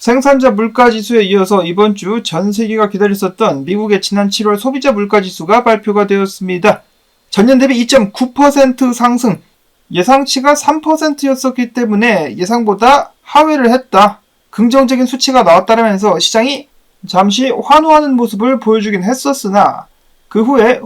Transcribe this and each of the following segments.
생산자 물가지수에 이어서 이번 주 전 세계가 기다렸었던 미국의 지난 7월 소비자 물가지수가 발표가 되었습니다. 전년 대비 2.9% 상승, 예상치가 3%였었기 때문에 예상보다 하회를 했다. 긍정적인 수치가 나왔다면서 시장이 잠시 환호하는 모습을 보여주긴 했었으나 그 후에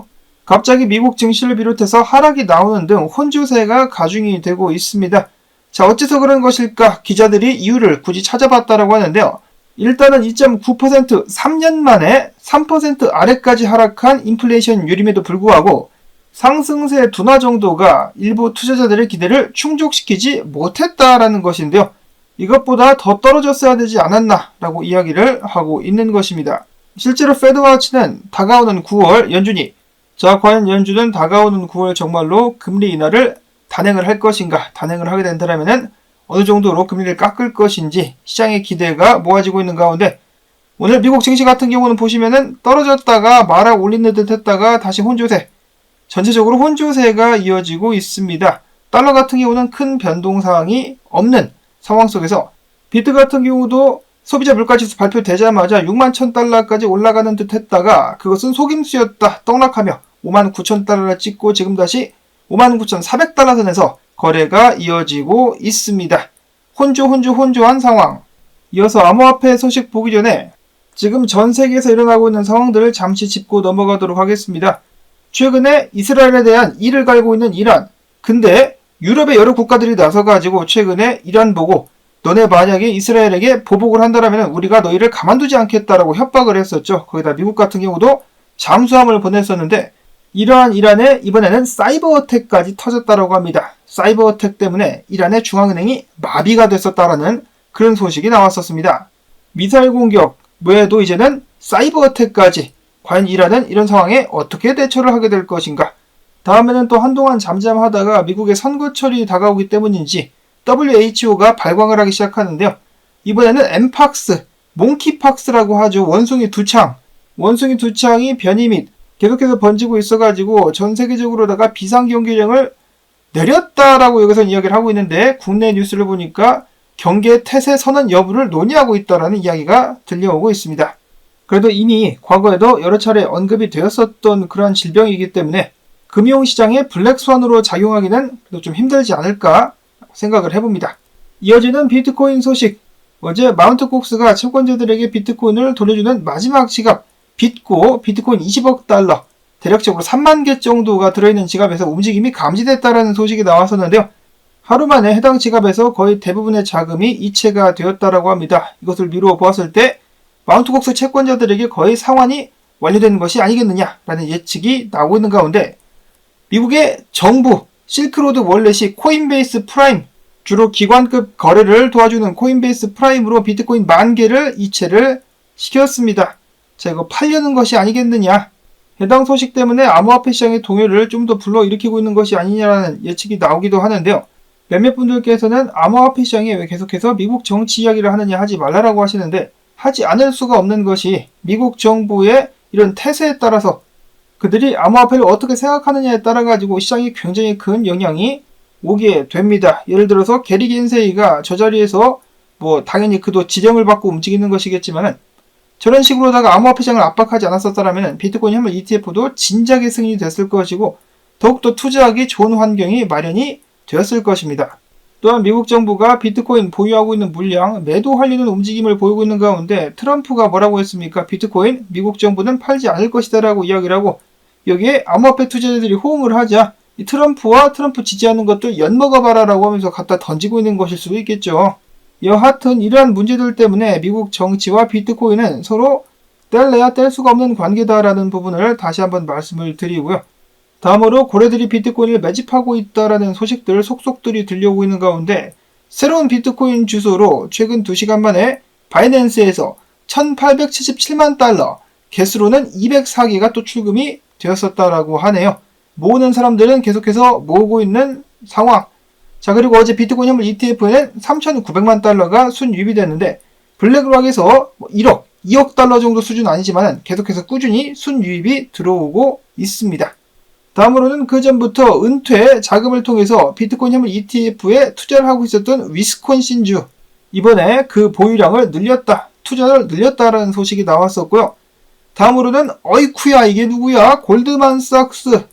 갑자기 미국 증시를 비롯해서 하락이 나오는 등 혼조세가 가중이 되고 있습니다. 자, 어째서 그런 것일까? 기자들이 이유를 굳이 찾아봤다라고 하는데요. 일단은 2.9% 3년 만에 3% 아래까지 하락한 인플레이션율임에도 불구하고 상승세 둔화 정도가 일부 투자자들의 기대를 충족시키지 못했다라는 것인데요. 이것보다 더 떨어졌어야 되지 않았나라고 이야기를 하고 있는 것입니다. 실제로 페드워치는 다가오는 9월 연준이 과연 연준은 다가오는 9월 정말로 금리 인하를 단행을 할 것인가, 단행을 하게 된다면 어느 정도로 금리를 깎을 것인지 시장의 기대가 모아지고 있는 가운데 오늘 미국 증시 같은 경우는 보시면은 떨어졌다가 마락 올리는 듯 했다가 다시 혼조세, 전체적으로 혼조세가 이어지고 있습니다. 달러 같은 경우는 큰 변동사항이 없는 상황 속에서 비트 같은 경우도 소비자 물가지수 발표되자마자 61,000달러까지 올라가는 듯 했다가 그것은 속임수였다 떡락하며 59,000달러를 찍고 지금 다시 59,400달러 선에서 거래가 이어지고 있습니다. 혼조한 상황. 이어서 암호화폐 소식 보기 전에 지금 전 세계에서 일어나고 있는 상황들을 잠시 짚고 넘어가도록 하겠습니다. 최근에 이스라엘에 대한 이를 갈고 있는 이란. 근데 유럽의 여러 국가들이 나서가지고 최근에 이란 보고 너네 만약에 이스라엘에게 보복을 한다면 우리가 너희를 가만두지 않겠다라고 협박을 했었죠. 거기다 미국 같은 경우도 잠수함을 보냈었는데 이러한 이란에 이번에는 사이버 어택까지 터졌다라고 합니다. 사이버 어택 때문에 이란의 중앙은행이 마비가 됐었다라는 그런 소식이 나왔었습니다. 미사일 공격 외에도 이제는 사이버 어택까지 과연 이란은 이런 상황에 어떻게 대처를 하게 될 것인가? 다음에는 또 한동안 잠잠하다가 미국의 선거철이 다가오기 때문인지 WHO가 발광을 하기 시작하는데요. 이번에는 엠팍스, 몽키팍스라고 하죠. 원숭이 두 창이 변이 및 계속해서 번지고 있어가지고 전 세계적으로다가 비상경계령을 내렸다라고 여기서 이야기를 하고 있는데 국내 뉴스를 보니까 경계 태세 선언 여부를 논의하고 있다라는 이야기가 들려오고 있습니다. 그래도 이미 과거에도 여러 차례 언급이 되었었던 그러한 질병이기 때문에 금융시장의 블랙스완으로 작용하기는 그래도 좀 힘들지 않을까 생각을 해봅니다. 이어지는 비트코인 소식. 어제 마운트 콕스가 채권자들에게 비트코인을 돌려주는 마지막 지갑 빚고 비트코인 20억 달러 대략적으로 3만 개 정도가 들어있는 지갑에서 움직임이 감지됐다는 소식이 나왔었는데요. 하루 만에 해당 지갑에서 거의 대부분의 자금이 이체가 되었다고 합니다. 이것을 미루어 보았을 때 마운트 콕스 채권자들에게 거의 상환이 완료된 것이 아니겠느냐라는 예측이 나오고 있는 가운데 미국의 정부 실크로드 월렛이 코인베이스 프라임, 주로 기관급 거래를 도와주는 코인베이스 프라임으로 비트코인 10,000개를 이체를 시켰습니다. 자, 이거 팔려는 것이 아니겠느냐. 해당 소식 때문에 암호화폐 시장의 동요를 좀 더 불러일으키고 있는 것이 아니냐라는 예측이 나오기도 하는데요. 몇몇 분들께서는 암호화폐 시장에 왜 계속해서 미국 정치 이야기를 하느냐 하지 말라라고 하시는데 하지 않을 수가 없는 것이 미국 정부의 이런 태세에 따라서 그들이 암호화폐를 어떻게 생각하느냐에 따라 가지고 시장이 굉장히 큰 영향이 오게 됩니다. 예를 들어서 게리 긴세이가 저 자리에서 당연히 그도 지령을 받고 움직이는 것이겠지만은 저런 식으로다가 암호화폐 시장을 압박하지 않았었다면 비트코인 현물 ETF도 진작에 승인이 됐을 것이고 더욱더 투자하기 좋은 환경이 마련이 되었을 것입니다. 또한 미국 정부가 비트코인 보유하고 있는 물량 매도하려는 움직임을 보이고 있는 가운데 트럼프가 뭐라고 했습니까? 비트코인 미국 정부는 팔지 않을 것이다 라고 이야기를 하고 여기에 암호화폐 투자자들이 호응을 하자 이 트럼프와 트럼프 지지하는 것들 엿먹어봐라 라고 하면서 갖다 던지고 있는 것일 수도 있겠죠. 여하튼 이러한 문제들 때문에 미국 정치와 비트코인은 서로 뗄래야 뗄 수가 없는 관계다라는 부분을 다시 한번 말씀을 드리고요. 다음으로 고래들이 비트코인을 매집하고 있다라는 소식들 속속들이 들려오고 있는 가운데 새로운 비트코인 주소로 최근 2시간 만에 바이낸스에서 1877만 달러, 개수로는 204개가 또 출금이 되었었다라고 하네요. 모으는 사람들은 계속해서 모으고 있는 상황. 자, 그리고 어제 비트코인 현물 ETF에는 3,900만 달러가 순유입이 됐는데 블랙락에서 1억, 2억 달러 정도 수준 아니지만 계속해서 꾸준히 순유입이 들어오고 있습니다. 다음으로는 그 전부터 은퇴 자금을 통해서 비트코인 현물 ETF에 투자를 하고 있었던 위스콘신주 이번에 그 보유량을 늘렸다, 투자를 늘렸다라는 소식이 나왔었고요. 다음으로는 어이쿠야 이게 누구야? 골드만삭스.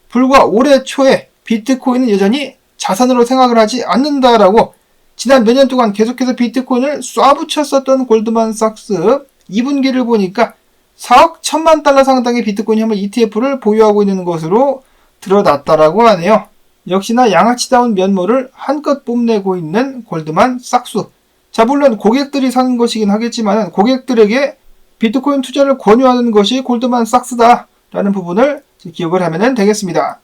불과 올해 초에 비트코인은 여전히 자산으로 생각을 하지 않는다라고 지난 몇 년 동안 계속해서 비트코인을 쏴붙였었던 골드만삭스 2분기를 보니까 4억 1천만 달러 상당의 비트코인 현물 ETF를 보유하고 있는 것으로 드러났다라고 하네요. 역시나 양아치다운 면모를 한껏 뽐내고 있는 골드만삭스. 자, 물론 고객들이 사는 것이긴 하겠지만 고객들에게 비트코인 투자를 권유하는 것이 골드만삭스다 라는 부분을 기억을 하면 되겠습니다.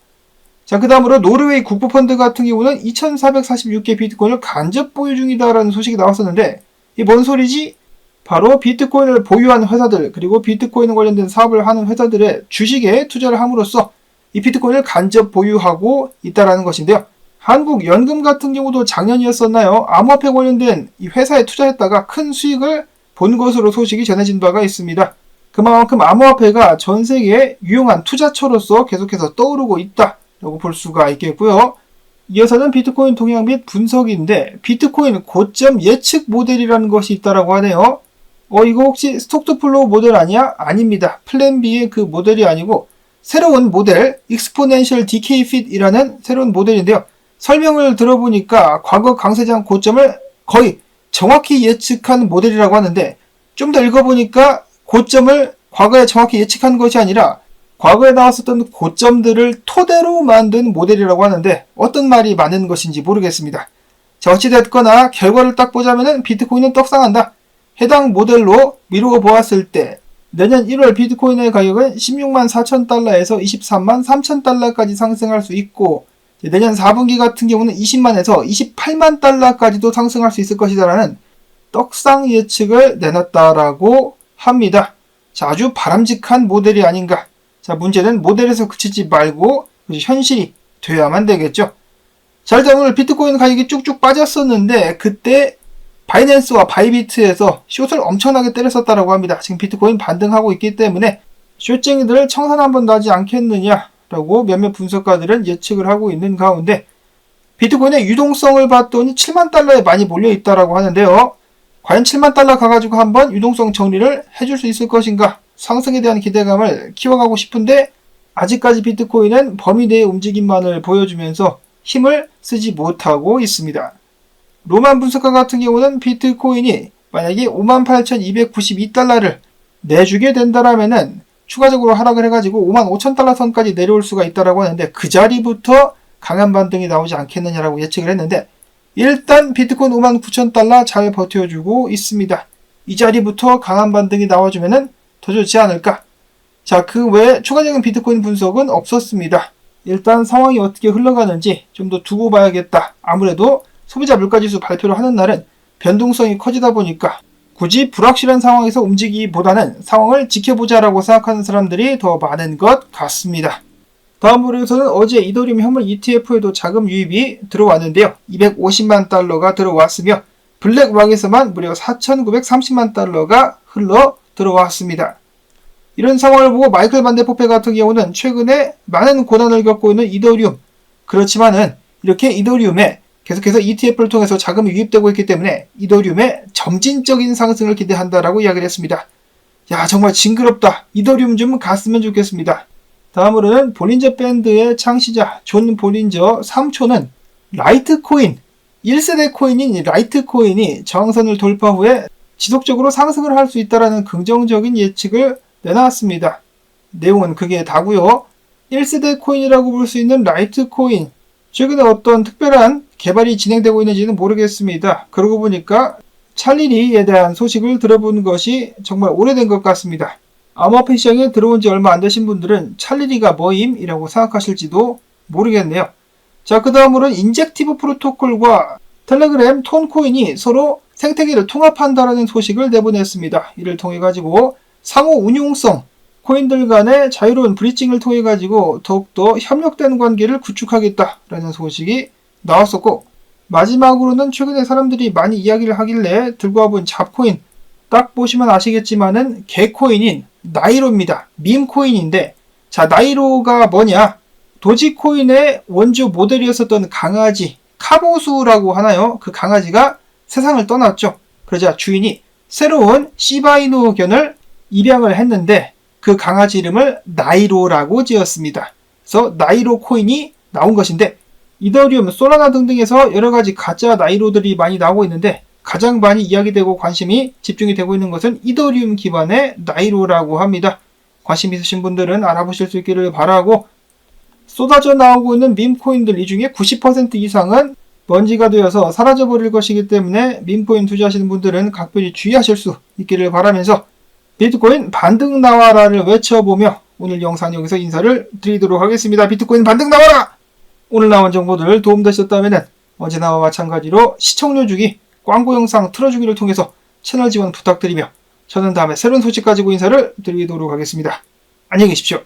자, 그 다음으로 노르웨이 국부펀드 같은 경우는 2446개 비트코인을 간접 보유 중이다라는 소식이 나왔었는데 이 뭔 소리지? 바로 비트코인을 보유한 회사들 그리고 비트코인 관련된 사업을 하는 회사들의 주식에 투자를 함으로써 이 비트코인을 간접 보유하고 있다라는 것인데요. 한국연금 같은 경우도 작년이었었나요? 암호화폐 관련된 이 회사에 투자했다가 큰 수익을 본 것으로 소식이 전해진 바가 있습니다. 그만큼 암호화폐가 전 세계에 유용한 투자처로서 계속해서 떠오르고 있다라고 볼 수가 있겠고요. 이어서는 비트코인 동향 및 분석인데 비트코인 고점 예측 모델이라는 것이 있다라고 하네요. 이거 혹시 스톡2플로우 모델 아니야? 아닙니다. 플랜 B의 그 모델이 아니고 새로운 모델 익스포넨셜 디케이 핏이라는 새로운 모델인데요. 설명을 들어보니까 과거 강세장 고점을 거의 정확히 예측한 모델이라고 하는데 좀 더 읽어보니까 고점을 과거에 정확히 예측한 것이 아니라 과거에 나왔었던 고점들을 토대로 만든 모델이라고 하는데 어떤 말이 맞는 것인지 모르겠습니다. 자, 어찌됐거나 결과를 딱 보자면은 비트코인은 떡상한다. 해당 모델로 미루어 보았을 때 내년 1월 비트코인의 가격은 16만 4천 달러에서 23만 3천 달러까지 상승할 수 있고 내년 4분기 같은 경우는 20만에서 28만 달러까지도 상승할 수 있을 것이다라는 떡상 예측을 내놨다라고 합니다. 자, 아주 바람직한 모델이 아닌가. 자, 문제는 모델에서 그치지 말고 현실이 되어야만 되겠죠. 자, 일단 오늘 비트코인 가격이 쭉쭉 빠졌었는데 그때 바이낸스와 바이비트에서 숏을 엄청나게 때렸었다라고 합니다. 지금 비트코인 반등하고 있기 때문에 숏쟁이들을 청산 한번 나지 않겠느냐라고 몇몇 분석가들은 예측을 하고 있는 가운데 비트코인의 유동성을 봤더니 7만 달러에 많이 몰려있다라고 하는데요. 과연 7만 달러 가가지고 한번 유동성 정리를 해줄 수 있을 것인가? 상승에 대한 기대감을 키워가고 싶은데 아직까지 비트코인은 범위 내의 움직임만을 보여주면서 힘을 쓰지 못하고 있습니다. 로만 분석가 같은 경우는 비트코인이 만약에 58,292달러를 내주게 된다라면은 추가적으로 하락을 해가지고 55,000달러 선까지 내려올 수가 있다라고 하는데 그 자리부터 강한 반등이 나오지 않겠느냐라고 예측을 했는데 일단 비트코인 59,000달러 잘 버텨주고 있습니다. 이 자리부터 강한 반등이 나와주면은 더 좋지 않을까? 자, 그 외에 추가적인 비트코인 분석은 없었습니다. 일단 상황이 어떻게 흘러가는지 좀 더 두고 봐야겠다. 아무래도 소비자 물가지수 발표를 하는 날은 변동성이 커지다 보니까 굳이 불확실한 상황에서 움직이기보다는 상황을 지켜보자라고 생각하는 사람들이 더 많은 것 같습니다. 다음으로 해서는 어제 이더리움 현물 ETF에도 자금 유입이 들어왔는데요. 250만 달러가 들어왔으며 블랙락에서만 무려 4,930만 달러가 흘러 들어왔습니다. 이런 상황을 보고 마이클 반데포페 같은 경우는 최근에 많은 고난을 겪고 있는 이더리움, 그렇지만은 이렇게 이더리움에 계속해서 ETF를 통해서 자금이 유입되고 있기 때문에 이더리움의 점진적인 상승을 기대한다라고 이야기를 했습니다. 야, 정말 징그럽다. 이더리움 좀 갔으면 좋겠습니다. 다음으로는 볼린저 밴드의 창시자 존 볼린저 3초는 라이트코인, 1세대 코인인 라이트코인이 저항선을 돌파 후에 지속적으로 상승을 할 수 있다는 긍정적인 예측을 내놨습니다. 내용은 그게 다고요. 1세대 코인이라고 볼 수 있는 라이트코인, 최근에 어떤 특별한 개발이 진행되고 있는지는 모르겠습니다. 그러고 보니까 찰리리에 대한 소식을 들어본 것이 정말 오래된 것 같습니다. 암호화폐 시장에 들어온 지 얼마 안 되신 분들은 찰리리가 뭐임이라고 생각하실지도 모르겠네요. 자, 그 다음으로는 인젝티브 프로토콜과 텔레그램 톤코인이 서로 생태계를 통합한다는 소식을 내보냈습니다. 이를 통해 가지고 상호 운용성, 코인들 간의 자유로운 브리징을 통해 가지고 더욱더 협력된 관계를 구축하겠다라는 소식이 나왔었고, 마지막으로는 최근에 사람들이 많이 이야기를 하길래 들고 와본 잡코인, 딱 보시면 아시겠지만은 개코인인 나이로입니다. 밈코인인데, 자, 나이로가 뭐냐? 도지코인의 원조 모델이었었던 강아지, 카보수라고 하나요? 그 강아지가 세상을 떠났죠. 그러자 주인이 새로운 시바이누견을 입양을 했는데 그 강아지 이름을 나이로라고 지었습니다. 그래서 나이로 코인이 나온 것인데 이더리움, 솔라나 등등에서 여러가지 가짜 나이로들이 많이 나오고 있는데 가장 많이 이야기되고 관심이 집중이 되고 있는 것은 이더리움 기반의 나이로라고 합니다. 관심 있으신 분들은 알아보실 수 있기를 바라고, 쏟아져 나오고 있는 밈코인들 이 중에 90% 이상은 먼지가 되어서 사라져버릴 것이기 때문에 밈코인 투자하시는 분들은 각별히 주의하실 수 있기를 바라면서 비트코인 반등 나와라를 외쳐보며 오늘 영상 여기서 인사를 드리도록 하겠습니다. 비트코인 반등 나와라! 오늘 나온 정보들 도움되셨다면 언제나와 마찬가지로 시청료 주기, 광고 영상 틀어주기를 통해서 채널 지원 부탁드리며 저는 다음에 새로운 소식 가지고 인사를 드리도록 하겠습니다. 안녕히 계십시오.